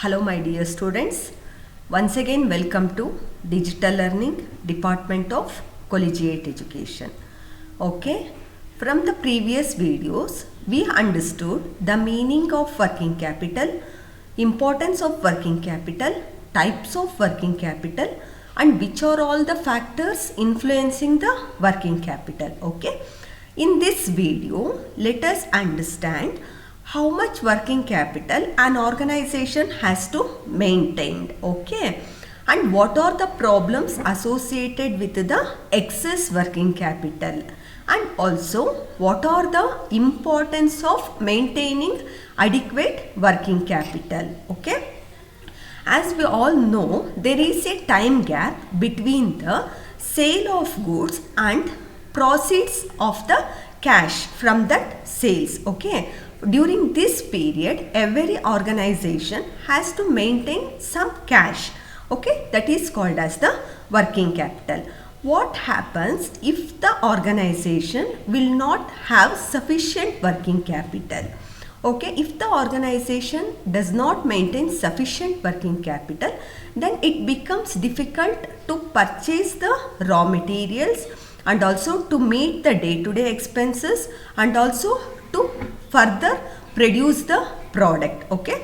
Hello my dear students, once again welcome to Digital Learning Department of Collegiate Education. Okay, from the previous videos we understood the meaning of working capital, importance of working capital, types of working capital and which are all the factors influencing the working capital. Okay, in this video let us understand how much working capital an organization has to maintain, okay, and what are the problems associated with the excess working capital, and also what are the importance of maintaining adequate working capital. Okay, as we all know, there is a time gap between the sale of goods and proceeds of the cash from that sales. Okay, during this period every organization has to maintain some cash, okay, that is called as the working capital. What happens if the organization will not have sufficient working capital? Okay, if the organization does not maintain sufficient working capital, then it becomes difficult to purchase the raw materials and also to meet the day-to-day expenses and also to further produce the product. Okay,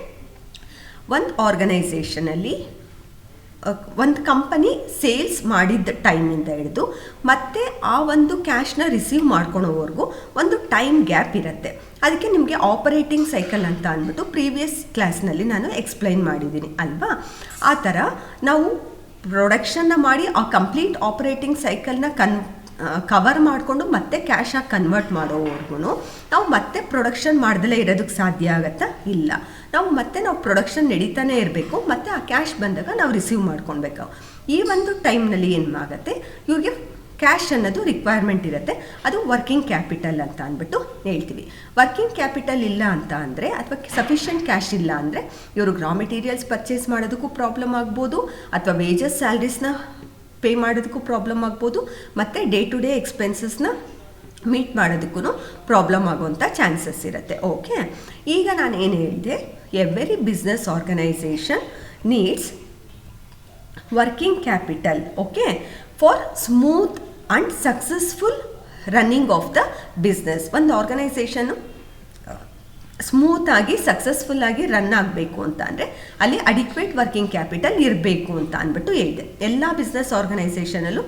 one organization ಅಲ್ಲಿ ಒಂದು company sales ಮಾಡಿದ್ದ ಟೈಮಿಂದ ಹಿಡಿದು ಮತ್ತೆ ಆ ಒಂದು ಕ್ಯಾಶ್ನ receive ಮಾಡ್ಕೊಳೋವರೆಗೂ ಒಂದು time gap ಇರುತ್ತೆ. ಅದಕ್ಕೆ ನಿಮಗೆ ಆಪರೇಟಿಂಗ್ ಸೈಕಲ್ ಅಂತ ಅಂದ್ಬಿಟ್ಟು ಪ್ರೀವಿಯಸ್ ಕ್ಲಾಸ್ನಲ್ಲಿ ನಾನು ಎಕ್ಸ್ಪ್ಲೈನ್ ಮಾಡಿದ್ದೀನಿ ಅಲ್ವಾ. ಆ ಥರ ನಾವು ಪ್ರೊಡಕ್ಷನ್ನ ಮಾಡಿ ಆ ಕಂಪ್ಲೀಟ್ ಆಪರೇಟಿಂಗ್ ಸೈಕಲ್ನ ಕವರ್ ಮಾಡಿಕೊಂಡು ಮತ್ತೆ ಕ್ಯಾಶಾಗಿ ಕನ್ವರ್ಟ್ ಮಾಡೋವರೆಗೂ ನಾವು ಮತ್ತೆ ಪ್ರೊಡಕ್ಷನ್ ಮಾಡ್ದಲೇ ಇರೋದಕ್ಕೆ ಸಾಧ್ಯ ಆಗುತ್ತಾ? ಇಲ್ಲ. ನಾವು ಪ್ರೊಡಕ್ಷನ್ ನಡೀತಾನೆ ಇರಬೇಕು, ಮತ್ತು ಆ ಕ್ಯಾಶ್ ಬಂದಾಗ ನಾವು ರಿಸೀವ್ ಮಾಡ್ಕೊಳ್ಬೇಕು. ಈ ಒಂದು ಟೈಮ್ನಲ್ಲಿ ಏನಾಗುತ್ತೆ, ಇವ್ರಿಗೆ ಕ್ಯಾಶ್ ಅನ್ನೋದು ರಿಕ್ವೈರ್ಮೆಂಟ್ ಇರುತ್ತೆ. ಅದು ವರ್ಕಿಂಗ್ ಕ್ಯಾಪಿಟಲ್ ಅಂತ ಅಂದ್ಬಿಟ್ಟು ಹೇಳ್ತೀವಿ. ವರ್ಕಿಂಗ್ ಕ್ಯಾಪಿಟಲ್ ಇಲ್ಲ ಅಂತ ಅಂದರೆ ಅಥವಾ ಸಫಿಷಿಯೆಂಟ್ ಕ್ಯಾಶ್ ಇಲ್ಲ ಅಂದರೆ ಇವ್ರಿಗೆ ರಾ ಮೆಟೀರಿಯಲ್ಸ್ ಪರ್ಚೇಸ್ ಮಾಡೋದಕ್ಕೂ ಪ್ರಾಬ್ಲಮ್ ಆಗ್ಬೋದು, ಅಥವಾ ವೇಜಸ್ ಸ್ಯಾಲ್ರೀಸ್ನ ಪೇ ಮಾಡೋದಕ್ಕೂ ಪ್ರಾಬ್ಲಮ್ ಆಗ್ಬೋದು, ಮತ್ತು ಡೇ ಟು ಡೇ ಎಕ್ಸ್ಪೆನ್ಸಸ್ನ ಮೀಟ್ ಮಾಡೋದಕ್ಕೂ ಪ್ರಾಬ್ಲಮ್ ಆಗುವಂಥ ಚಾನ್ಸಸ್ ಇರುತ್ತೆ. ಓಕೆ, ಈಗ ನಾನು ಏನು ಹೇಳಿದೆ, every business organisation needs working capital, okay, for smooth and successful running of the business. ಒಂದು ಆರ್ಗನೈಸೇಷನ್ನು ಸ್ಮೂತಾಗಿ ಸಕ್ಸಸ್ಫುಲ್ಲಾಗಿ ರನ್ ಆಗಬೇಕು ಅಂತ ಅಂದರೆ ಅಲ್ಲಿ ಅಡಿಕ್ವೇಟ್ ವರ್ಕಿಂಗ್ ಕ್ಯಾಪಿಟಲ್ ಇರಬೇಕು ಅಂತ ಅಂದ್ಬಿಟ್ಟು ಹೇಳಿದೆ. ಎಲ್ಲ ಬಿಸ್ನೆಸ್ ಆರ್ಗನೈಸೇಷನಲ್ಲೂ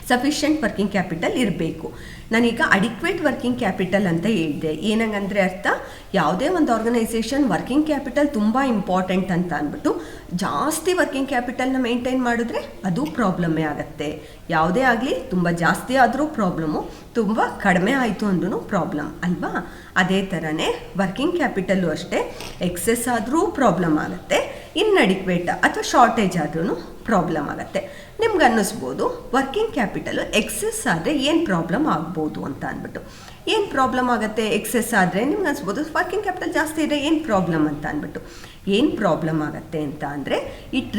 ಸಫಿಷಿಯೆಂಟ್ ವರ್ಕಿಂಗ್ ಕ್ಯಾಪಿಟಲ್ ಇರಬೇಕು. ನಾನೀಗ ಅಡಿಕ್ವೇಟ್ ವರ್ಕಿಂಗ್ ಕ್ಯಾಪಿಟಲ್ ಅಂತ ಹೇಳಿದೆ. ಏನಂಗಂದರೆ ಅರ್ಥ, ಯಾವುದೇ ಒಂದು ಆರ್ಗನೈಸೇಷನ್ ವರ್ಕಿಂಗ್ ಕ್ಯಾಪಿಟಲ್ ತುಂಬ ಇಂಪಾರ್ಟೆಂಟ್ ಅಂತ ಅಂದ್ಬಿಟ್ಟು ಜಾಸ್ತಿ ವರ್ಕಿಂಗ್ ಕ್ಯಾಪಿಟಲ್ನ ಮೇಂಟೈನ್ ಮಾಡಿದ್ರೆ ಅದು ಪ್ರಾಬ್ಲಮ್ಮೇ ಆಗುತ್ತೆ. ಯಾವುದೇ ಆಗಲಿ ತುಂಬ ಜಾಸ್ತಿ ಆದರೂ ಪ್ರಾಬ್ಲಮ್ಮು, ತುಂಬ ಕಡಿಮೆ ಆಯಿತು ಅಂದ್ರೂ ಪ್ರಾಬ್ಲಮ್ ಅಲ್ವಾ. ಅದೇ ಥರನೇ ವರ್ಕಿಂಗ್ ಕ್ಯಾಪಿಟಲ್ಲು ಅಷ್ಟೇ, ಎಕ್ಸೆಸ್ ಆದರೂ ಪ್ರಾಬ್ಲಮ್ ಆಗುತ್ತೆ, ಇನ್ಅಡಿಕ್ವೇಟ್ ಅಥವಾ ಶಾರ್ಟೇಜ್ ಆದ್ರೂ ಪ್ರಾಬ್ಲಮ್ ಆಗುತ್ತೆ. ನಿಮ್ಗೆ ಅನ್ನಿಸ್ಬೋದು ವರ್ಕಿಂಗ್ ಕ್ಯಾಪಿಟಲು ಎಕ್ಸೆಸ್ ಆದರೆ ಏನು ಪ್ರಾಬ್ಲಮ್ ಆಗ್ಬೋದು ಅಂತ ಅಂದ್ಬಿಟ್ಟು. ಏನು ಪ್ರಾಬ್ಲಮ್ ಆಗುತ್ತೆ ಎಕ್ಸೆಸ್ ಆದರೆ? ನಿಮ್ಗೆ ಅನ್ಸ್ಬೋದು ವರ್ಕಿಂಗ್ ಕ್ಯಾಪಿಟಲ್ ಜಾಸ್ತಿ ಇದೆ ಏನು ಪ್ರಾಬ್ಲಮ್ ಅಂತ ಅಂದ್ಬಿಟ್ಟು. ಏನು ಪ್ರಾಬ್ಲಮ್ ಆಗುತ್ತೆ ಅಂತ ಅಂದರೆ, it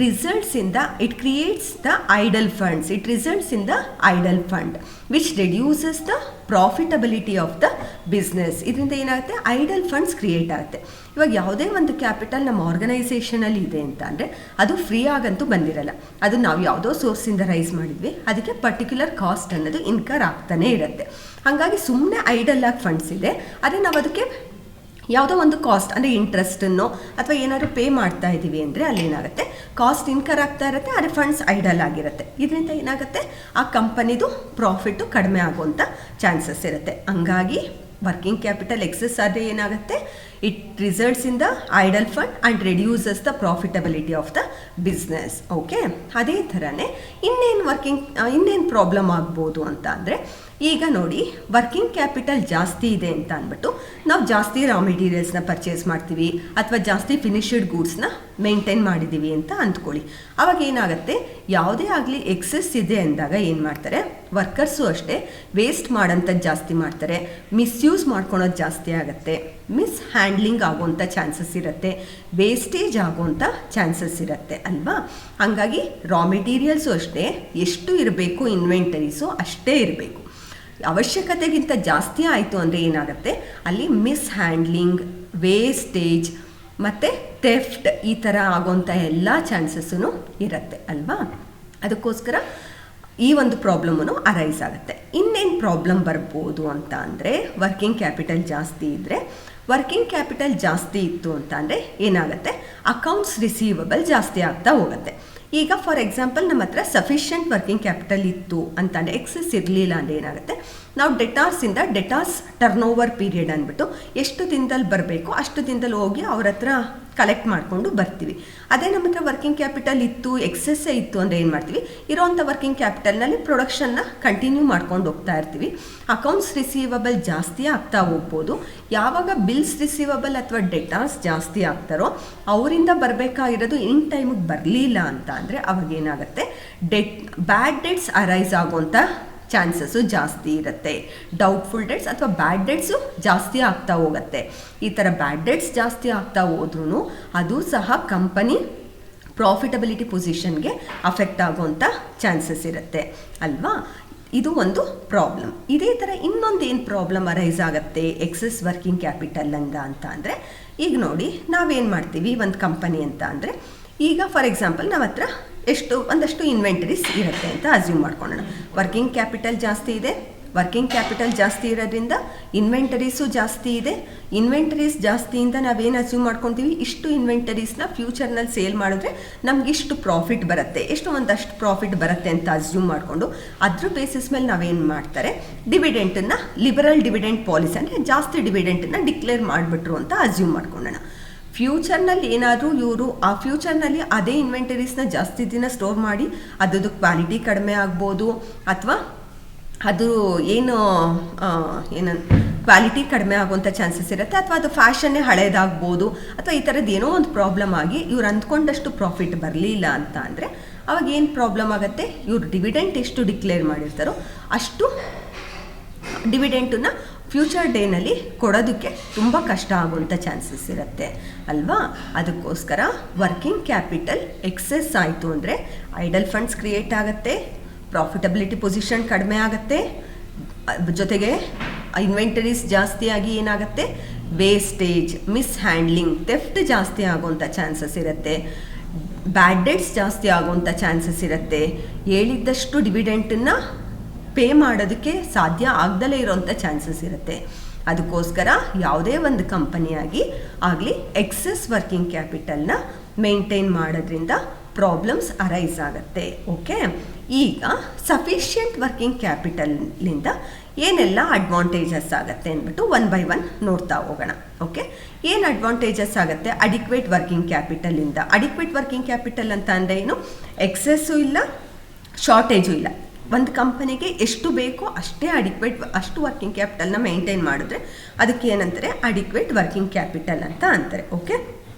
creates the idle funds, it results in the idle fund which reduces the profitability of the business. ಇದರಿಂದ ಏನಾಗುತ್ತೆ, ಐಡಲ್ ಫಂಡ್ಸ್ ಕ್ರಿಯೇಟ್ ಆಗುತ್ತೆ. ಇವಾಗ ಯಾವುದೇ ಒಂದು ಕ್ಯಾಪಿಟಲ್ ನಮ್ಮ ಆರ್ಗನೈಸೇಷನಲ್ಲಿ ಇದೆ ಅಂತ ಅಂದರೆ ಅದು ಫ್ರೀ ಆಗಂತೂ ಬಂದಿರಲ್ಲ, ಅದು ನಾವು ಯಾವುದೋ ಸೋರ್ಸಿಂದ ರೈಸ್ ಮಾಡಿದ್ವಿ, ಅದಕ್ಕೆ ಪರ್ಟಿಕ್ಯುಲರ್ ಕಾಸ್ಟ್ ಅನ್ನೋದು ಇನ್ಕರ್ ಆಗ್ತಾನೇ ಇರುತ್ತೆ. ಹಾಗಾಗಿ ಸುಮ್ಮನೆ ಐಡಲ್ ಆಗಿ ಫಂಡ್ಸ್ ಇದೆ, ಆದರೆ ನಾವು ಅದಕ್ಕೆ ಯಾವುದೋ ಒಂದು ಕಾಸ್ಟ್ ಅಂದರೆ ಇಂಟ್ರೆಸ್ಟನ್ನು ಅಥವಾ ಏನಾದರೂ ಪೇ ಮಾಡ್ತಾ ಇದ್ದೀವಿ ಅಂದರೆ ಅಲ್ಲೇನಾಗುತ್ತೆ, ಕಾಸ್ಟ್ ಇನ್ಕರ್ ಆಗ್ತಾ ಇರುತ್ತೆ, ಆದರೆ ಫಂಡ್ಸ್ ಐಡಲ್ ಆಗಿರುತ್ತೆ. ಇದರಿಂದ ಏನಾಗುತ್ತೆ, ಆ ಕಂಪನಿದು ಪ್ರಾಫಿಟ್ಟು ಕಡಿಮೆ ಆಗುವಂಥ ಚಾನ್ಸಸ್ ಇರುತ್ತೆ. ಹಂಗಾಗಿ ವರ್ಕಿಂಗ್ ಕ್ಯಾಪಿಟಲ್ ಎಕ್ಸೆಸ್ ಆದರೆ ಏನಾಗುತ್ತೆ, it results in the idle fund and reduces the profitability of the business. Okay, ಅದೇ ಥರನೇ ಇನ್ನೇನು ಪ್ರಾಬ್ಲಮ್ ಆಗ್ಬೋದು ಅಂತ ಅಂದರೆ, ಈಗ ನೋಡಿ ವರ್ಕಿಂಗ್ ಕ್ಯಾಪಿಟಲ್ ಜಾಸ್ತಿ ಇದೆ ಅಂತ ಅಂದ್ಬಿಟ್ಟು ನಾವು ಜಾಸ್ತಿ ರಾ ಮೆಟೀರಿಯಲ್ಸ್ನ ಪರ್ಚೇಸ್ ಮಾಡ್ತೀವಿ ಅಥವಾ ಜಾಸ್ತಿ ಫಿನಿಶ್ಡ್ ಗೂಡ್ಸ್ನ ಮೇಂಟೈನ್ ಮಾಡಿದ್ದೀವಿ ಅಂತ ಅಂದ್ಕೊಳ್ಳಿ. ಆವಾಗ ಏನಾಗುತ್ತೆ, ಯಾವುದೇ ಆಗಲಿ ಎಕ್ಸೆಸ್ ಇದೆ ಅಂದಾಗ ಏನು ಮಾಡ್ತಾರೆ, ವರ್ಕರ್ಸು ಅಷ್ಟೇ ವೇಸ್ಟ್ ಮಾಡೋಂಥದ್ದು ಜಾಸ್ತಿ ಮಾಡ್ತಾರೆ, ಮಿಸ್ಯೂಸ್ ಮಾಡ್ಕೊಳೋದು ಜಾಸ್ತಿ ಆಗುತ್ತೆ, ಮಿಸ್ ಹ್ಯಾಂಡ್ಲಿಂಗ್ ಆಗುವಂಥ ಚಾನ್ಸಸ್ ಇರುತ್ತೆ, ವೇಸ್ಟೇಜ್ ಆಗುವಂಥ ಚಾನ್ಸಸ್ ಇರುತ್ತೆ ಅಲ್ವಾ. ಹಾಗಾಗಿ ರಾ ಮೆಟೀರಿಯಲ್ಸು ಅಷ್ಟೇ ಎಷ್ಟು ಇರಬೇಕು, ಇನ್ವೆಂಟರೀಸು ಅಷ್ಟೇ ಇರಬೇಕು. ಅವಶ್ಯಕತೆಗಿಂತ ಜಾಸ್ತಿ ಆಯಿತು ಅಂದರೆ ಏನಾಗುತ್ತೆ, ಅಲ್ಲಿ ಮಿಸ್ ಹ್ಯಾಂಡ್ಲಿಂಗ್, ವೇಸ್ಟೇಜ್ ಮತ್ತು ಥೆಫ್ಟ್ ಈ ಥರ ಆಗೋಂಥ ಎಲ್ಲ ಚಾನ್ಸಸ್ಸೂ ಇರುತ್ತೆ ಅಲ್ವಾ. ಅದಕ್ಕೋಸ್ಕರ ಈ ಒಂದು ಪ್ರಾಬ್ಲಮೂ ಅರೈಸ್ ಆಗುತ್ತೆ. ಇನ್ನೇನು ಪ್ರಾಬ್ಲಮ್ ಬರ್ಬೋದು ಅಂತ ಅಂದರೆ, ವರ್ಕಿಂಗ್ ಕ್ಯಾಪಿಟಲ್ ಜಾಸ್ತಿ ಇದ್ದರೆ, ವರ್ಕಿಂಗ್ ಕ್ಯಾಪಿಟಲ್ ಜಾಸ್ತಿ ಇತ್ತು ಅಂತ ಅಂದರೆ ಏನಾಗುತ್ತೆ, ಅಕೌಂಟ್ಸ್ ರಿಸೀವಬಲ್ ಜಾಸ್ತಿ ಆಗ್ತಾ ಹೋಗುತ್ತೆ. ಈಗ ಫಾರ್ ಎಕ್ಸಾಂಪಲ್ ನಮ್ಮ ಹತ್ರ ಸಫಿಷಿಯೆಂಟ್ ವರ್ಕಿಂಗ್ ಕ್ಯಾಪಿಟಲ್ ಇತ್ತು ಅಂತಂದರೆ, ಎಕ್ಸಸ್ ಇರಲಿಲ್ಲ ಅಂದರೆ ಏನಾಗುತ್ತೆ, ನಾವು ಡೆಟಾರ್ಸ್ ಟರ್ನ್ ಓವರ್ ಪೀರಿಯಡ್ ಅಂದ್ಬಿಟ್ಟು ಎಷ್ಟು ದಿನದಲ್ಲಿ ಬರಬೇಕು ಅಷ್ಟು ದಿನದಲ್ಲಿ ಹೋಗಿ ಅವ್ರ ಹತ್ರ ಕಲೆಕ್ಟ್ ಮಾಡಿಕೊಂಡು ಬರ್ತೀವಿ. ಅದೇ ನಮ್ಮ ಹತ್ರ ವರ್ಕಿಂಗ್ ಕ್ಯಾಪಿಟಲ್ ಇತ್ತು, ಎಕ್ಸಸ್ಸೇ ಇತ್ತು ಅಂದರೆ ಏನು ಮಾಡ್ತೀವಿ, ಇರೋವಂಥ ವರ್ಕಿಂಗ್ ಕ್ಯಾಪಿಟಲ್ನಲ್ಲಿ ಪ್ರೊಡಕ್ಷನ್ನ ಕಂಟಿನ್ಯೂ ಮಾಡ್ಕೊಂಡು ಹೋಗ್ತಾ ಇರ್ತೀವಿ. ಅಕೌಂಟ್ಸ್ ರಿಸೀವಬಲ್ ಜಾಸ್ತಿ ಆಗ್ತಾ ಹೋಗ್ಬೋದು. ಯಾವಾಗ ಬಿಲ್ಸ್ ರಿಸೀವಬಲ್ ಅಥವಾ ಡೆಟಾರ್ಸ್ ಜಾಸ್ತಿ ಆಗ್ತಾರೋ ಅವರಿಂದ ಬರಬೇಕಾಗಿರೋದು ಇನ್ ಟೈಮಿಗೆ ಬರಲಿಲ್ಲ ಅಂತ ಅಂದರೆ ಅವಾಗೇನಾಗುತ್ತೆ, ಬ್ಯಾಡ್ ಡೆಟ್ಸ್ ಅರೈಸ್ ಆಗೋಂಥ ಚಾನ್ಸಸ್ಸು ಜಾಸ್ತಿ ಇರುತ್ತೆ. ಡೌಟ್ಫುಲ್ ಡೆಟ್ಸ್ ಅಥವಾ ಬ್ಯಾಡ್ ಡೆಟ್ಸು ಜಾಸ್ತಿ ಆಗ್ತಾ ಹೋಗುತ್ತೆ. ಈ ಥರ ಬ್ಯಾಡ್ ಡೆಟ್ಸ್ ಜಾಸ್ತಿ ಆಗ್ತಾ ಹೋದ್ರೂ ಅದು ಸಹ ಕಂಪನಿ ಪ್ರಾಫಿಟಬಿಲಿಟಿ ಪೊಸಿಷನ್ಗೆ ಅಫೆಕ್ಟ್ ಆಗೋವಂಥ ಚಾನ್ಸಸ್ ಇರುತ್ತೆ ಅಲ್ವಾ. ಇದು ಒಂದು ಪ್ರಾಬ್ಲಮ್. ಇದೇ ಥರ ಇನ್ನೊಂದು ಏನು ಪ್ರಾಬ್ಲಮ್ ಅರೈಸ್ ಆಗುತ್ತೆ ಎಕ್ಸಸ್ ವರ್ಕಿಂಗ್ ಕ್ಯಾಪಿಟಲ್ ಅಂತ ಅಂದರೆ, ಈಗ ನೋಡಿ ನಾವೇನು ಮಾಡ್ತೀವಿ ಒಂದು ಕಂಪನಿ ಅಂತ ಅಂದರೆ, ಈಗ ಫಾರ್ ಎಕ್ಸಾಂಪಲ್ ನಮ್ಮ ಹತ್ರ ಒಂದಷ್ಟು ಇನ್ವೆಂಟರೀಸ್ ಇರುತ್ತೆ ಅಂತ ಅಸ್ಯೂಮ್ ಮಾಡ್ಕೊಳ್ಳೋಣ. ವರ್ಕಿಂಗ್ ಕ್ಯಾಪಿಟಲ್ ಜಾಸ್ತಿ ಇದೆ, ವರ್ಕಿಂಗ್ ಕ್ಯಾಪಿಟಲ್ ಜಾಸ್ತಿ ಇರೋದ್ರಿಂದ ಇನ್ವೆಂಟರೀಸು ಜಾಸ್ತಿ ಇದೆ. ಇನ್ವೆಂಟರೀಸ್ ಜಾಸ್ತಿಯಿಂದ ನಾವೇನು ಅಸ್ಯೂಮ್ ಮಾಡ್ಕೊತೀವಿ, ಇಷ್ಟು ಇನ್ವೆಂಟರೀಸ್ನ ಫ್ಯೂಚರ್ನಲ್ಲಿ ಸೇಲ್ ಮಾಡಿದ್ರೆ ನಮ್ಗೆ ಇಷ್ಟು ಪ್ರಾಫಿಟ್ ಬರುತ್ತೆ, ಒಂದಷ್ಟು ಪ್ರಾಫಿಟ್ ಬರುತ್ತೆ ಅಂತ ಅಸ್ಯೂಮ್ ಮಾಡಿಕೊಂಡು ಅದ್ರ ಬೇಸಿಸ್ ಮೇಲೆ ನಾವೇನು ಮಾಡ್ತಾರೆ, ಡಿವಿಡೆಂಟನ್ನು ಲಿಬರಲ್ ಡಿವಿಡೆಂಟ್ ಪಾಲಿಸಿ ಅಂದರೆ ಜಾಸ್ತಿ ಡಿವಿಡೆಂಟನ್ನು ಡಿಕ್ಲೇರ್ ಮಾಡಿಬಿಟ್ರು ಅಂತ ಅಸ್ಯೂಮ್ ಮಾಡ್ಕೊಳ್ಳೋಣ. ಫ್ಯೂಚರ್ನಲ್ಲಿ ಏನಾದರೂ ಇವರು ಆ ಫ್ಯೂಚರ್ನಲ್ಲಿ ಅದೇ ಇನ್ವೆಂಟರೀಸ್ನ ಜಾಸ್ತಿ ದಿನ ಸ್ಟೋರ್ ಮಾಡಿ ಅದರದ್ದು ಕ್ವಾಲಿಟಿ ಕಡಿಮೆ ಆಗ್ಬೋದು, ಅಥವಾ ಅದು ಕ್ವಾಲಿಟಿ ಕಡಿಮೆ ಆಗುವಂಥ ಚಾನ್ಸಸ್ ಇರುತ್ತೆ, ಅಥವಾ ಅದು ಫ್ಯಾಷನ್ನೇ ಹಳೇದಾಗ್ಬೋದು, ಅಥವಾ ಈ ಥರದ್ದು ಏನೋ ಒಂದು ಪ್ರಾಬ್ಲಮ್ ಆಗಿ ಇವ್ರು ಅಂದ್ಕೊಂಡಷ್ಟು ಪ್ರಾಫಿಟ್ ಬರಲಿಲ್ಲ ಅಂತ ಅಂದರೆ ಅವಾಗ ಏನು ಪ್ರಾಬ್ಲಮ್ ಆಗುತ್ತೆ, ಇವ್ರು ಡಿವಿಡೆಂಟ್ ಎಷ್ಟು ಡಿಕ್ಲೇರ್ ಮಾಡಿರ್ತಾರೋ ಅಷ್ಟು ಡಿವಿಡೆಂಟನ್ನು ಫ್ಯೂಚರ್ ಡೇನಲ್ಲಿ ಕೊಡೋದಕ್ಕೆ ತುಂಬ ಕಷ್ಟ ಆಗುವಂಥ ಚಾನ್ಸಸ್ ಇರುತ್ತೆ ಅಲ್ವಾ. ಅದಕ್ಕೋಸ್ಕರ ವರ್ಕಿಂಗ್ ಕ್ಯಾಪಿಟಲ್ ಎಕ್ಸೆಸ್ ಆಯಿತು ಅಂದರೆ ಐಡಲ್ ಫಂಡ್ಸ್ ಕ್ರಿಯೇಟ್ ಆಗುತ್ತೆ, ಪ್ರಾಫಿಟಬಿಲಿಟಿ ಪೊಸಿಷನ್ ಕಡಿಮೆ ಆಗುತ್ತೆ, ಜೊತೆಗೆ ಇನ್ವೆಂಟರೀಸ್ ಜಾಸ್ತಿಯಾಗಿ ಏನಾಗುತ್ತೆ, ವೇಸ್ಟೇಜ್, ಮಿಸ್ ಹ್ಯಾಂಡ್ಲಿಂಗ್, ಥೆಫ್ಟ್ ಜಾಸ್ತಿ ಆಗುವಂಥ ಚಾನ್ಸಸ್ ಇರುತ್ತೆ, ಬ್ಯಾಡ್ ಡೆಟ್ಸ್ ಜಾಸ್ತಿ ಆಗುವಂಥ ಚಾನ್ಸಸ್ ಇರುತ್ತೆ, ಹೇಳಿದ್ದಷ್ಟು ಡಿವಿಡೆಂಟನ್ನು ಪೇ ಮಾಡೋದಕ್ಕೆ ಸಾಧ್ಯ ಆಗದಲೇ ಇರೋವಂಥ ಚಾನ್ಸಸ್ ಇರುತ್ತೆ. ಅದಕ್ಕೋಸ್ಕರ ಯಾವುದೇ ಒಂದು ಕಂಪನಿಯಾಗಿ ಆಗಲಿ ಎಕ್ಸೆಸ್ ವರ್ಕಿಂಗ್ ಕ್ಯಾಪಿಟಲ್ನ ಮೇಂಟೈನ್ ಮಾಡೋದ್ರಿಂದ ಪ್ರಾಬ್ಲಮ್ಸ್ ಅರೈಸ್ ಆಗುತ್ತೆ. ಓಕೆ, ಈಗ ಸಫಿಷಿಯೆಂಟ್ ವರ್ಕಿಂಗ್ ಕ್ಯಾಪಿಟಲ್ನಿಂದ ಏನೆಲ್ಲ ಅಡ್ವಾಂಟೇಜಸ್ ಆಗುತ್ತೆ ಅಂದ್ಬಿಟ್ಟು ಒನ್ ಬೈ ಒನ್ ನೋಡ್ತಾ ಹೋಗೋಣ. ಓಕೆ, ಏನು ಅಡ್ವಾಂಟೇಜಸ್ ಆಗುತ್ತೆ ಅಡಿಕ್ವೇಟ್ ವರ್ಕಿಂಗ್ ಕ್ಯಾಪಿಟಲಿಂದ? ಅಡಿಕ್ವೇಟ್ ವರ್ಕಿಂಗ್ ಕ್ಯಾಪಿಟಲ್ ಅಂತ ಅಂದರೆ ಏನು, ಎಕ್ಸೆಸ್ಸು ಇಲ್ಲ, ಶಾರ್ಟೇಜು ಇಲ್ಲ. ಒಂದು ಕಂಪನಿಗೆ ಎಷ್ಟು ಬೇಕೋ ಅಷ್ಟು ವರ್ಕಿಂಗ್ ಕ್ಯಾಪಿಟಲ್ನ ಮೇಂಟೈನ್ ಮಾಡಿದ್ರೆ ಅದಕ್ಕೆ ಏನಂತಾರೆ, ಅಡಿಕ್ವೇಟ್ ವರ್ಕಿಂಗ್ ಕ್ಯಾಪಿಟಲ್ ಅಂತ ಅಂತಾರೆ. ಓಕೆ,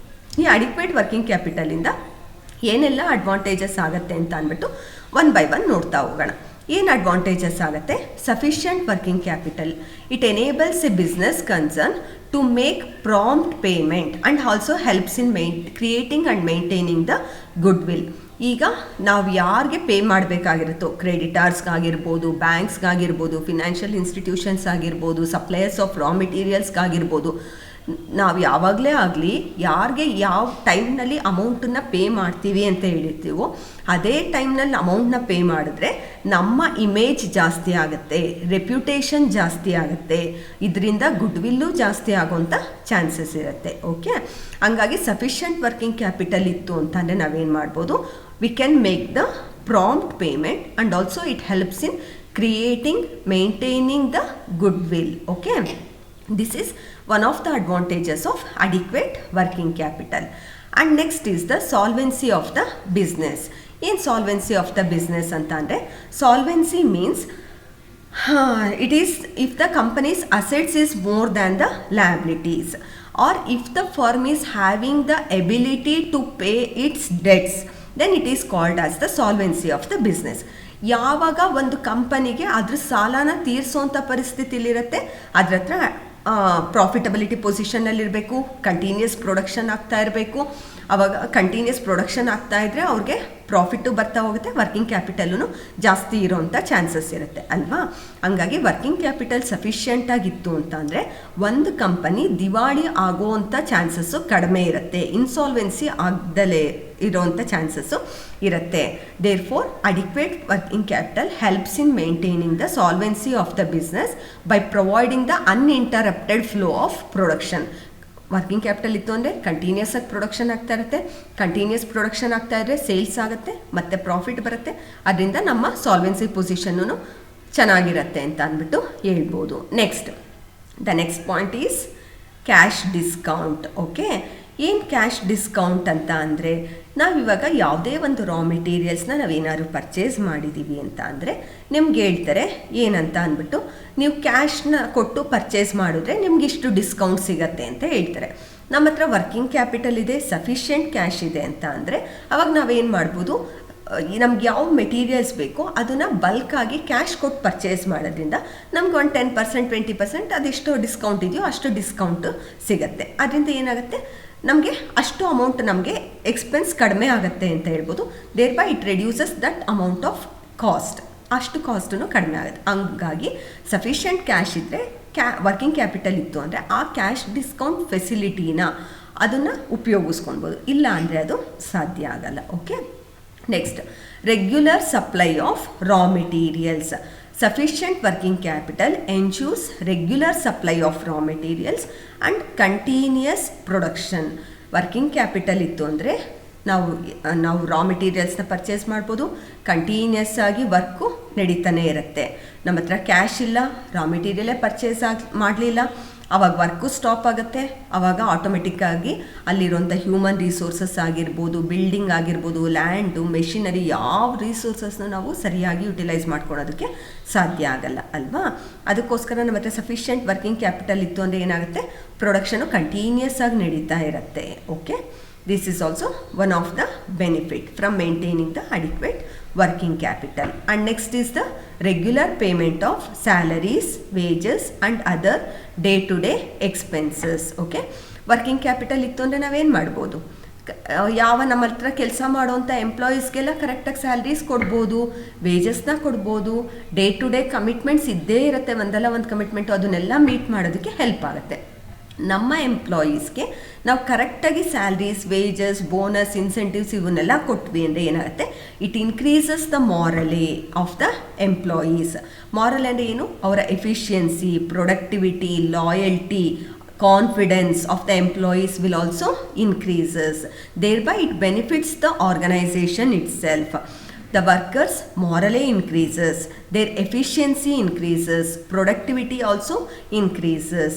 ಈ ಅಡಿಕ್ವೇಟ್ ವರ್ಕಿಂಗ್ ಕ್ಯಾಪಿಟಲಿಂದ ಏನೆಲ್ಲ ಅಡ್ವಾಂಟೇಜಸ್ ಆಗುತ್ತೆ ಅಂತ ಅಂದ್ಬಿಟ್ಟು ಒನ್ ಬೈ ಒನ್ ನೋಡ್ತಾ ಹೋಗೋಣ. ಏನು ಅಡ್ವಾಂಟೇಜಸ್ ಆಗುತ್ತೆ? Sufficient working capital, it enables a business concern to make prompt payment and also helps in creating and maintaining the goodwill. ಈಗ ನಾವು ಯಾರಿಗೆ ಪೇ ಮಾಡಬೇಕಾಗಿರುತ್ತೋ, ಕ್ರೆಡಿಟಾರ್ಸ್ಗಾಗಿರ್ಬೋದು, ಬ್ಯಾಂಕ್ಸ್ಗಾಗಿರ್ಬೋದು, ಫಿನಾನ್ಷಿಯಲ್ ಇನ್ಸ್ಟಿಟ್ಯೂಷನ್ಸ್ ಆಗಿರ್ಬೋದು, ಸಪ್ಲೈಯರ್ಸ್ ಆಫ್ ರಾ ಮೆಟೀರಿಯಲ್ಸ್ಗಾಗಿರ್ಬೋದು, ನಾವು ಯಾವಾಗಲೇ ಆಗಲಿ ಯಾರಿಗೆ ಯಾವ ಟೈಮ್ನಲ್ಲಿ ಅಮೌಂಟನ್ನು ಪೇ ಮಾಡ್ತೀವಿ ಅಂತ ಹೇಳಿರ್ತೀವೋ ಅದೇ ಟೈಮ್ನಲ್ಲಿ ಅಮೌಂಟ್ನ ಪೇ ಮಾಡಿದ್ರೆ ನಮ್ಮ ಇಮೇಜ್ ಜಾಸ್ತಿ ಆಗುತ್ತೆ, ರೆಪ್ಯುಟೇಷನ್ ಜಾಸ್ತಿ ಆಗುತ್ತೆ, ಇದರಿಂದ ಗುಡ್ ವಿಲ್ಲು ಜಾಸ್ತಿ ಆಗೋಂಥ ಚಾನ್ಸಸ್ ಇರುತ್ತೆ. ಓಕೆ, ಹಂಗಾಗಿ ಸಫಿಷಿಯೆಂಟ್ ವರ್ಕಿಂಗ್ ಕ್ಯಾಪಿಟಲ್ ಇತ್ತು ಅಂತಂದರೆ ನಾವೇನು ಮಾಡ್ಬೋದು, we can make the prompt payment and also it helps in creating, maintaining the goodwill. Okay, this is one of the advantages of adequate working capital. And next is the solvency of the business. In solvency of the business antandre, solvency means it is if the company's assets is more than the liabilities, or if the firm is having the ability to pay its debts, then it is called as the solvency of the business. ಯಾವಾಗ ಒಂದು ಕಂಪನಿಗೆ ಅದ್ರ ಸಾಲನ ತೀರಿಸೋಂಥ ಪರಿಸ್ಥಿತಿಲಿರುತ್ತೆ, ಅದ್ರ ಹತ್ರ profitability ಪೊಸಿಷನ್ನಲ್ಲಿರಬೇಕು, continuous production ಆಗ್ತಾ ಇರಬೇಕು, ಅವಾಗ ಕಂಟಿನ್ಯೂಸ್ ಪ್ರೊಡಕ್ಷನ್ ಆಗ್ತಾ ಇದ್ದರೆ ಅವ್ರಿಗೆ ಪ್ರಾಫಿಟ್ಟು ಬರ್ತಾ ಹೋಗುತ್ತೆ, ವರ್ಕಿಂಗ್ ಕ್ಯಾಪಿಟಲೂ ಜಾಸ್ತಿ ಇರೋವಂಥ ಚಾನ್ಸಸ್ ಇರುತ್ತೆ ಅಲ್ವಾ. ಹಂಗಾಗಿ ವರ್ಕಿಂಗ್ ಕ್ಯಾಪಿಟಲ್ ಸಫಿಷಿಯೆಂಟಾಗಿತ್ತು ಅಂತ ಅಂದರೆ ಒಂದು ಕಂಪನಿ ದಿವಾಳಿ ಆಗೋವಂಥ ಚಾನ್ಸಸ್ಸು ಕಡಿಮೆ ಇರುತ್ತೆ, ಇನ್ಸಾಲ್ವೆನ್ಸಿ ಆಗದಲೇ ಇರೋವಂಥ ಚಾನ್ಸಸ್ಸು ಇರುತ್ತೆ. Therefore adequate working capital helps in maintaining the solvency of the business by providing the uninterrupted flow of production. Working capital ಇತ್ತು ಅಂದರೆ ಕಂಟಿನ್ಯೂಸ್ ಆಗಿ ಪ್ರೊಡಕ್ಷನ್ ಆಗ್ತಾ ಇರುತ್ತೆ, ಕಂಟಿನ್ಯೂಸ್ ಪ್ರೊಡಕ್ಷನ್ ಆಗ್ತಾ ಇದ್ದರೆ ಸೇಲ್ಸ್ ಆಗುತ್ತೆ ಮತ್ತು ಪ್ರಾಫಿಟ್ ಬರುತ್ತೆ, ಅದರಿಂದ ನಮ್ಮ ಸಾಲ್ವೆನ್ಸಿ ಪೊಸಿಷನ್ನು ಚೆನ್ನಾಗಿರುತ್ತೆ ಅಂತ ಅಂದ್ಬಿಟ್ಟು ಹೇಳ್ಬೋದು. Next point is cash discount. Okay, ಏನು ಕ್ಯಾಶ್ ಡಿಸ್ಕೌಂಟ್ ಅಂತ ಅಂದರೆ ನಾವಿವಾಗ ಯಾವುದೇ ಒಂದು ರಾ ಮೆಟೀರಿಯಲ್ಸ್ನ ನಾವೇನಾದ್ರು ಪರ್ಚೇಸ್ ಮಾಡಿದ್ದೀವಿ ಅಂತ ಅಂದರೆ ನಿಮ್ಗೆ ಹೇಳ್ತಾರೆ ಏನಂತ ಅಂದ್ಬಿಟ್ಟು, ನೀವು ಕ್ಯಾಶ್ನ ಕೊಟ್ಟು ಪರ್ಚೇಸ್ ಮಾಡಿದ್ರೆ ನಿಮ್ಗೆ ಇಷ್ಟು ಡಿಸ್ಕೌಂಟ್ ಸಿಗತ್ತೆ ಅಂತ ಹೇಳ್ತಾರೆ. ನಮ್ಮ ಹತ್ರ ವರ್ಕಿಂಗ್ ಕ್ಯಾಪಿಟಲ್ ಇದೆ, ಸಫಿಷಿಯೆಂಟ್ ಕ್ಯಾಶ್ ಇದೆ ಅಂತ ಅಂದರೆ ಅವಾಗ ನಾವೇನು ಮಾಡ್ಬೋದು, ನಮ್ಗೆ ಯಾವ ಮೆಟೀರಿಯಲ್ಸ್ ಬೇಕೋ ಅದನ್ನು ಬಲ್ಕಾಗಿ ಕ್ಯಾಶ್ ಕೊಟ್ಟು ಪರ್ಚೇಸ್ ಮಾಡೋದ್ರಿಂದ ನಮ್ಗೆ ಒಂದು 10% 20% ಅದೆಷ್ಟು ಡಿಸ್ಕೌಂಟ್ ಇದೆಯೋ ಅಷ್ಟು ಡಿಸ್ಕೌಂಟು ಸಿಗುತ್ತೆ. ಅದರಿಂದ ಏನಾಗುತ್ತೆ, ನಮಗೆ ಅಷ್ಟು ಅಮೌಂಟ್ ನಮಗೆ ಎಕ್ಸ್ಪೆನ್ಸ್ ಕಡಿಮೆ ಆಗುತ್ತೆ ಅಂತ ಹೇಳ್ಬೋದು. Thereby it reduces that amount of cost, ಅಷ್ಟು ಕಾಸ್ಟೂ ಕಡಿಮೆ ಆಗುತ್ತೆ. ಹಂಗಾಗಿ ಸಫಿಷಿಯೆಂಟ್ ಕ್ಯಾಶ್ ಇದ್ದರೆ ವರ್ಕಿಂಗ್ ಕ್ಯಾಪಿಟಲ್ ಇತ್ತು ಅಂದರೆ ಆ ಕ್ಯಾಶ್ ಡಿಸ್ಕೌಂಟ್ ಫೆಸಿಲಿಟಿನ ಅದನ್ನು ಉಪಯೋಗಿಸ್ಕೊಳ್ಬೋದು, ಇಲ್ಲ ಅಂದರೆ ಅದು ಸಾಧ್ಯ ಆಗಲ್ಲ. Okay, next regular supply of raw materials. Sufficient working capital ensures regular supply of raw materials and continuous production. Working capital ಇತ್ತು ಅಂದರೆ ನಾವು ರಾ ಮೆಟೀರಿಯಲ್ಸ್ನ ಪರ್ಚೇಸ್ ಮಾಡ್ಬೋದು, ಕಂಟಿನ್ಯೂಸ್ ಆಗಿ ವರ್ಕು ನಡೀತಾನೆ ಇರುತ್ತೆ. ನಮ್ಮ ಹತ್ರ ಕ್ಯಾಶ್ ಇಲ್ಲ, ರಾ ಮೆಟೀರಿಯಲೇ ಪರ್ಚೇಸ್ ಮಾಡಲಿಲ್ಲ, ಆವಾಗ ವರ್ಕು ಸ್ಟಾಪ್ ಆಗುತ್ತೆ. ಆವಾಗ ಆಟೋಮೆಟಿಕ್ಕಾಗಿ ಅಲ್ಲಿರುವಂಥ ಹ್ಯೂಮನ್ ರಿಸೋರ್ಸಸ್ ಆಗಿರ್ಬೋದು, ಬಿಲ್ಡಿಂಗ್ ಆಗಿರ್ಬೋದು, ಲ್ಯಾಂಡು, ಮೆಷಿನರಿ, ಯಾವ ರಿಸೋರ್ಸಸ್ನ ನಾವು ಸರಿಯಾಗಿ ಯುಟಿಲೈಸ್ ಮಾಡ್ಕೊಳೋದಕ್ಕೆ ಸಾಧ್ಯ ಆಗಲ್ಲ ಅಲ್ವಾ. ಅದಕ್ಕೋಸ್ಕರ ನಮ್ಮ ಹತ್ರ ಸಫಿಷಿಯೆಂಟ್ ವರ್ಕಿಂಗ್ ಕ್ಯಾಪಿಟಲ್ ಇತ್ತು ಅಂದರೆ ಏನಾಗುತ್ತೆ, ಪ್ರೊಡಕ್ಷನು ಕಂಟಿನ್ಯೂಸ್ ಆಗಿ ನಡೀತಾ ಇರುತ್ತೆ. Okay, this is also one of the benefit from maintaining the adequate working capital. And next is the regular payment of salaries, wages and other day to day expenses. Okay, working capital ಇತ್ತು ಅಂದರೆ ನಾವೇನು ಮಾಡ್ಬೋದು, ಯಾವ ನಮ್ಮ ಹತ್ರ ಕೆಲಸ ಮಾಡೋವಂಥ ಎಂಪ್ಲಾಯೀಸ್ಗೆಲ್ಲ ಕರೆಕ್ಟಾಗಿ ಸ್ಯಾಲ್ರೀಸ್ ಕೊಡ್ಬೋದು, ವೇಜಸ್ನ ಕೊಡ್ಬೋದು, ಡೇ ಟು ಡೇ ಕಮಿಟ್ಮೆಂಟ್ಸ್ ಇದ್ದೇ ಇರುತ್ತೆ, ಒಂದಲ್ಲ ಒಂದು ಕಮಿಟ್ಮೆಂಟು, ಅದನ್ನೆಲ್ಲ ಮೀಟ್ ಮಾಡೋದಕ್ಕೆ ಹೆಲ್ಪ್ ಆಗುತ್ತೆ. ನಮ್ಮ ಎಂಪ್ಲಾಯೀಸ್ಗೆ ನಾವು ಕರೆಕ್ಟಾಗಿ ಸ್ಯಾಲ್ರೀಸ್, ವೇಜಸ್, ಬೋನಸ್, ಇನ್ಸೆಂಟಿವ್ಸ್ ಇವನ್ನೆಲ್ಲ ಕೊಟ್ವಿ ಅಂದರೆ ಏನಾಗುತ್ತೆ, it increases the morale of the employees. Morale ಅಂದರೆ ಏನು, ಅವರ efficiency, productivity, loyalty, confidence of the employees will also increases. Thereby it benefits the organization itself. The workers' morale increases, their efficiency increases, productivity also increases,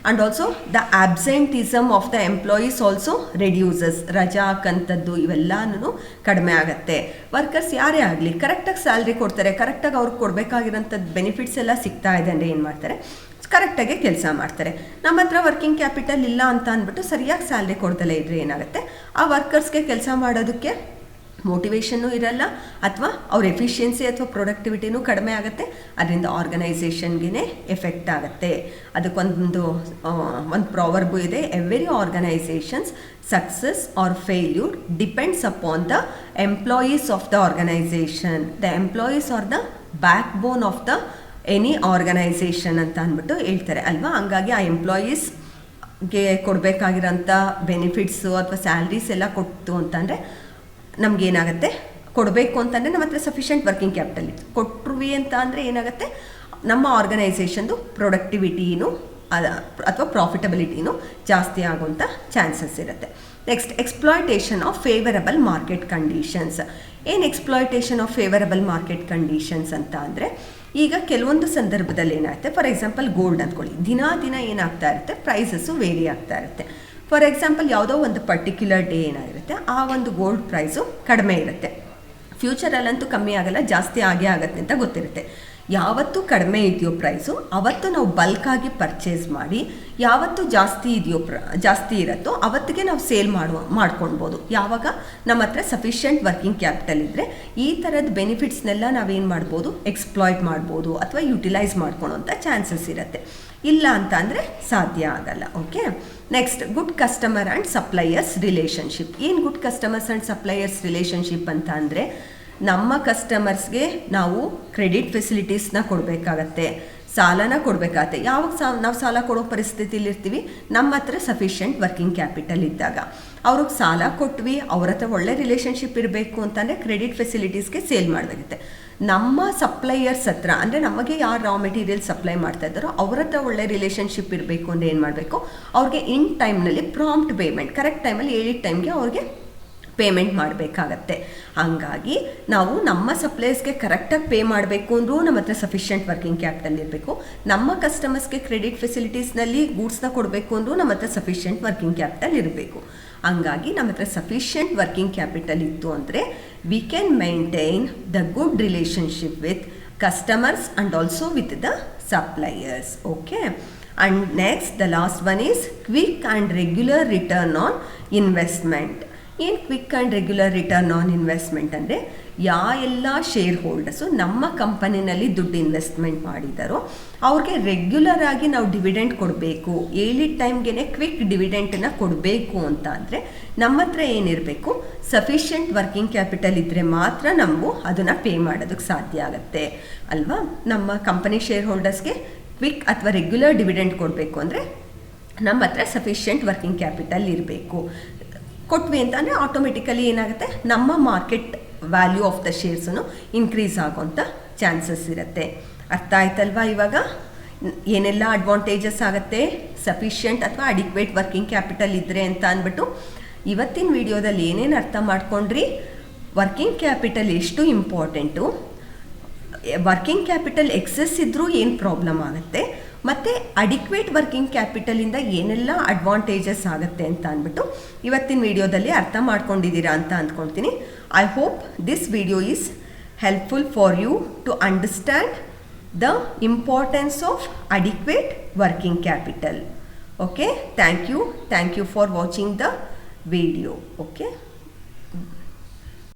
and also the absenteeism of the employees also reduces. ರಜಾ ಕಂತದ್ದು ಇವೆಲ್ಲನೂ ಕಡಿಮೆ ಆಗುತ್ತೆ. Workers ಯಾರೇ ಆಗಲಿ ಕರೆಕ್ಟಾಗಿ salary ಕೊಡ್ತಾರೆ, ಕರೆಕ್ಟಾಗಿ ಅವ್ರಿಗೆ ಕೊಡಬೇಕಾಗಿರೋಂಥದ್ದು ಬೆನಿಫಿಟ್ಸ್ ಎಲ್ಲ ಸಿಗ್ತಾ ಇದೆ ಅಂದರೆ ಏನು ಮಾಡ್ತಾರೆ, ಕರೆಕ್ಟಾಗಿ ಕೆಲಸ ಮಾಡ್ತಾರೆ. ನಮ್ಮ ಹತ್ರ ವರ್ಕಿಂಗ್ ಕ್ಯಾಪಿಟಲ್ ಇಲ್ಲ ಅಂತ ಅಂದ್ಬಿಟ್ಟು ಸರಿಯಾಗಿ ಸ್ಯಾಲ್ರಿ ಕೊಡ್ದಲೇ ಇದ್ದರೆ ಏನಾಗುತ್ತೆ, ಆ ವರ್ಕರ್ಸ್ಗೆ ಕೆಲಸ ಮಾಡೋದಕ್ಕೆ ಮೋಟಿವೇಶನ್ನು ಇರಲ್ಲ, ಅಥವಾ ಅವ್ರ ಎಫಿಷಿಯನ್ಸಿ ಅಥವಾ ಪ್ರೊಡಕ್ಟಿವಿಟಿನೂ ಕಡಿಮೆ ಆಗುತ್ತೆ. ಅದರಿಂದ ಆರ್ಗನೈಸೇಷನ್ಗೆ ಎಫೆಕ್ಟ್ ಆಗುತ್ತೆ. ಅದಕ್ಕೊಂದು ಪ್ರಾವರ್ಬು ಇದೆ, every organisation's success or failure depends upon the employees of the organisation. The employees are the backbone of the any organisation ಅಂತ ಅಂದ್ಬಿಟ್ಟು ಹೇಳ್ತಾರೆ ಅಲ್ವಾ. ಹಂಗಾಗಿ ಆ ಎಂಪ್ಲಾಯೀಸ್ಗೆ ಕೊಡಬೇಕಾಗಿರೋಂಥ ಬೆನಿಫಿಟ್ಸು ಅಥವಾ ಸ್ಯಾಲ್ರೀಸ್ ಎಲ್ಲ ಕೊಟ್ಟು ಅಂತಂದರೆ ನಮಗೇನಾಗುತ್ತೆ, ಕೊಡಬೇಕು ಅಂತಂದರೆ ನಮ್ಮ ಹತ್ರ ಸಫಿಷಿಯೆಂಟ್ ವರ್ಕಿಂಗ್ ಕ್ಯಾಪಿಟಲ್ ಇತ್ತು ಕೊಟ್ಟರುವಿ ಅಂತ ಅಂದರೆ ಏನಾಗುತ್ತೆ, ನಮ್ಮ ಆರ್ಗನೈಸೇಷನ್ದು ಪ್ರೊಡಕ್ಟಿವಿಟಿನೂ ಅಥವಾ ಪ್ರಾಫಿಟಬಿಲಿಟಿನೂ ಜಾಸ್ತಿ ಆಗುವಂಥ ಚಾನ್ಸಸ್ ಇರುತ್ತೆ. Next, exploitation of favourable market conditions. ಏನು exploitation of favourable market conditions ಅಂತ ಅಂದರೆ, ಈಗ ಕೆಲವೊಂದು ಸಂದರ್ಭದಲ್ಲಿ ಏನಾಗುತ್ತೆ, ಫಾರ್ ಎಕ್ಸಾಂಪಲ್ ಗೋಲ್ಡ್ ಅಂದ್ಕೊಳ್ಳಿ, ದಿನ ಏನಾಗ್ತಾ ಇರುತ್ತೆ, ಪ್ರೈಸಸ್ಸು ವೇರಿ ಆಗ್ತಾ ಇರುತ್ತೆ. ಫಾರ್ ಎಕ್ಸಾಂಪಲ್ ಯಾವುದೋ ಒಂದು ಪರ್ಟಿಕ್ಯುಲರ್ ಡೇ ಏನಾಗಿರುತ್ತೆ, ಆ ಒಂದು ಗೋಲ್ಡ್ ಪ್ರೈಸು ಕಡಿಮೆ ಇರುತ್ತೆ, ಫ್ಯೂಚರಲ್ಲಂತೂ ಕಮ್ಮಿ ಆಗಲ್ಲ, ಜಾಸ್ತಿ ಆಗೇ ಆಗುತ್ತೆ ಅಂತ ಗೊತ್ತಿರುತ್ತೆ. ಯಾವತ್ತು ಕಡಿಮೆ ಇದೆಯೋ ಪ್ರೈಸು ಅವತ್ತು ನಾವು ಬಲ್ಕಾಗಿ ಪರ್ಚೇಸ್ ಮಾಡಿ, ಯಾವತ್ತು ಜಾಸ್ತಿ ಇರುತ್ತೋ ಅವತ್ತಿಗೆ ನಾವು ಸೇಲ್ ಮಾಡ್ಕೊಳ್ಬೋದು. ಯಾವಾಗ ನಮ್ಮ ಹತ್ರ ಸಫಿಷಿಯೆಂಟ್ ವರ್ಕಿಂಗ್ ಕ್ಯಾಪಿಟಲ್ ಇದ್ದರೆ ಈ ಥರದ ಬೆನಿಫಿಟ್ಸ್ನೆಲ್ಲ ನಾವೇನು ಮಾಡ್ಬೋದು, ಎಕ್ಸ್ಪ್ಲಾಯ್ಟ್ ಮಾಡ್ಬೋದು ಅಥವಾ ಯುಟಿಲೈಸ್ ಮಾಡ್ಕೊಳ್ಳೋಂಥ ಚಾನ್ಸಸ್ ಇರುತ್ತೆ. ಇಲ್ಲ ಅಂತ ಅಂದರೆ ಸಾಧ್ಯ ಆಗಲ್ಲ. Okay, next good customer and suppliers relationship. ಏನು good customers and suppliers relationship ಅಂತ ಅಂದರೆ, ನಮ್ಮ ಕಸ್ಟಮರ್ಸ್ಗೆ ನಾವು ಕ್ರೆಡಿಟ್ ಫೆಸಿಲಿಟೀಸ್ನ ಕೊಡಬೇಕಾಗತ್ತೆ, ಸಾಲನ ಕೊಡಬೇಕಾಗತ್ತೆ. ಯಾವಾಗ ನಾವು ಸಾಲ ಕೊಡೋ ಪರಿಸ್ಥಿತಿಲಿರ್ತೀವಿ, ನಮ್ಮ ಹತ್ರ ಸಫಿಷಿಯೆಂಟ್ ವರ್ಕಿಂಗ್ ಕ್ಯಾಪಿಟಲ್ ಇದ್ದಾಗ. ಅವ್ರಿಗೆ ಸಾಲ ಕೊಟ್ವಿ, ಅವ್ರ ಹತ್ರ ಒಳ್ಳೆ ರಿಲೇಷನ್ಶಿಪ್ ಇರಬೇಕು ಅಂತಂದರೆ ಕ್ರೆಡಿಟ್ ಫೆಸಿಲಿಟೀಸ್ಗೆ ಸೇಲ್ ಮಾಡಬೇಕಾಗುತ್ತೆ. ನಮ್ಮ ಸಪ್ಲೈಯರ್ಸ್ ಹತ್ರ ಅಂದರೆ ನಮಗೆ ಯಾರು ರಾ ಮೆಟೀರಿಯಲ್ ಸಪ್ಲೈ ಮಾಡ್ತಾ ಇದ್ದಾರೋ ಅವ್ರ ಹತ್ರ ಒಳ್ಳೆ ರಿಲೇಷನ್ಶಿಪ್ ಇರಬೇಕು ಅಂದರೆ ಏನು ಮಾಡಬೇಕು, ಅವ್ರಿಗೆ ಇನ್ ಟೈಮ್ನಲ್ಲಿ ಪ್ರಾಂಪ್ಟ್ ಪೇಮೆಂಟ್, ಕರೆಕ್ಟ್ ಟೈಮಲ್ಲಿ ಹೇಳಿದ ಟೈಮ್ಗೆ ಅವ್ರಿಗೆ ಪೇಮೆಂಟ್ ಮಾಡಬೇಕಾಗತ್ತೆ. ಹಾಗಾಗಿ ನಾವು ನಮ್ಮ ಸಪ್ಲೈಯರ್ಸ್ಗೆ ಕರೆಕ್ಟಾಗಿ ಪೇ ಮಾಡಬೇಕು ಅಂದರೂ ನಮ್ಮ ಹತ್ರ ಸಫಿಷಿಯೆಂಟ್ ವರ್ಕಿಂಗ್ ಕ್ಯಾಪಿಟಲ್ ಇರಬೇಕು. ನಮ್ಮ ಕಸ್ಟಮರ್ಸ್ಗೆ ಕ್ರೆಡಿಟ್ ಫೆಸಿಲಿಟೀಸ್ನಲ್ಲಿ ಗೂಡ್ಸ್ನ ಕೊಡಬೇಕು ಅಂದರೂ ನಮ್ಮ ಹತ್ರ ಸಫಿಷಿಯೆಂಟ್ ವರ್ಕಿಂಗ್ ಕ್ಯಾಪಿಟಲ್ ಇರಬೇಕು. ಹಂಗಾಗಿ ನಮ್ಮ ಹತ್ರ ಸಫಿಷಿಯೆಂಟ್ ವರ್ಕಿಂಗ್ ಕ್ಯಾಪಿಟಲ್ ಇತ್ತು ಅಂದರೆ we can maintain the good relationship with customers and also with the suppliers. Okay, and next the last one is quick and regular return on investment. ಏನು quick and regular return on investment ಅಂದರೆ, ಎಲ್ಲ share holders ನಮ್ಮ ಕಂಪನಿನಲ್ಲಿ ದುಡ್ಡು investment ಮಾಡಿದ್ದಾರೋ ಅವ್ರಿಗೆ regular ಆಗಿ ನಾವು dividend ಕೊಡಬೇಕು, ಹೇಳಿದ ಟೈಮ್ಗೆ ಕ್ವಿಕ್ ಡಿವಿಡೆಂಟನ್ನು ಕೊಡಬೇಕು ಅಂತ ಅಂದರೆ ನಮ್ಮ ಹತ್ರ ಏನಿರಬೇಕು, ಸಫಿಷಿಯೆಂಟ್ ವರ್ಕಿಂಗ್ ಕ್ಯಾಪಿಟಲ್ ಇದ್ದರೆ ಮಾತ್ರ ನಾವು ಅದನ್ನು ಪೇ ಮಾಡೋದಕ್ಕೆ ಸಾಧ್ಯ ಆಗುತ್ತೆ ಅಲ್ವಾ. ನಮ್ಮ ಕಂಪನಿ ಶೇರ್ ಹೋಲ್ಡರ್ಸ್ಗೆ ಕ್ವಿಕ್ ಅಥವಾ ರೆಗ್ಯುಲರ್ ಡಿವಿಡೆಂಟ್ ಕೊಡಬೇಕು ಅಂದರೆ ನಮ್ಮ ಹತ್ರ ಸಫಿಷಿಯೆಂಟ್ ವರ್ಕಿಂಗ್ ಕ್ಯಾಪಿಟಲ್ ಇರಬೇಕು. ಕೊಟ್ವಿ ಅಂತ ಅಂದರೆ ಆಟೋಮೆಟಿಕಲಿ ಏನಾಗುತ್ತೆ, ನಮ್ಮ ಮಾರ್ಕೆಟ್ ವ್ಯಾಲ್ಯೂ ಆಫ್ ದ ಶೇರ್ಸನ್ನು ಇನ್ಕ್ರೀಸ್ ಆಗೋಂಥ ಚಾನ್ಸಸ್ ಇರುತ್ತೆ. ಅರ್ಥ ಆಯ್ತಲ್ವಾ ಇವಾಗ ಏನೆಲ್ಲ ಅಡ್ವಾಂಟೇಜಸ್ ಆಗುತ್ತೆ ಸಫಿಷಿಯೆಂಟ್ ಅಥವಾ ಅಡಿಕ್ವೇಟ್ ವರ್ಕಿಂಗ್ ಕ್ಯಾಪಿಟಲ್ ಇದ್ದರೆ ಅಂತ ಅಂದ್ಬಿಟ್ಟು. ಇವತ್ತಿನ ವಿಡಿಯೋದಲ್ಲಿ ಏನೇನು ಅರ್ಥ ಮಾಡ್ಕೊಂಡ್ರಿ, ವರ್ಕಿಂಗ್ ಕ್ಯಾಪಿಟಲ್ ಎಷ್ಟು ಇಂಪಾರ್ಟೆಂಟು, ವರ್ಕಿಂಗ್ ಕ್ಯಾಪಿಟಲ್ ಎಕ್ಸೆಸ್ ಇದ್ದರೂ ಏನು ಪ್ರಾಬ್ಲಮ್ ಆಗುತ್ತೆ, ಮತ್ತು ಅಡಿಕ್ವೇಟ್ ವರ್ಕಿಂಗ್ ಕ್ಯಾಪಿಟಲಿಂದ ಏನೆಲ್ಲ ಅಡ್ವಾಂಟೇಜಸ್ ಆಗುತ್ತೆ ಅಂತ ಅಂದ್ಬಿಟ್ಟು ಇವತ್ತಿನ ವಿಡಿಯೋದಲ್ಲಿ ಅರ್ಥ ಮಾಡ್ಕೊಂಡಿದ್ದೀರಾ ಅಂತ ಅಂದ್ಕೊಳ್ತೀನಿ. I hope this video is helpful for you to understand the importance of adequate working capital. Okay, thank you for watching the video. Okay.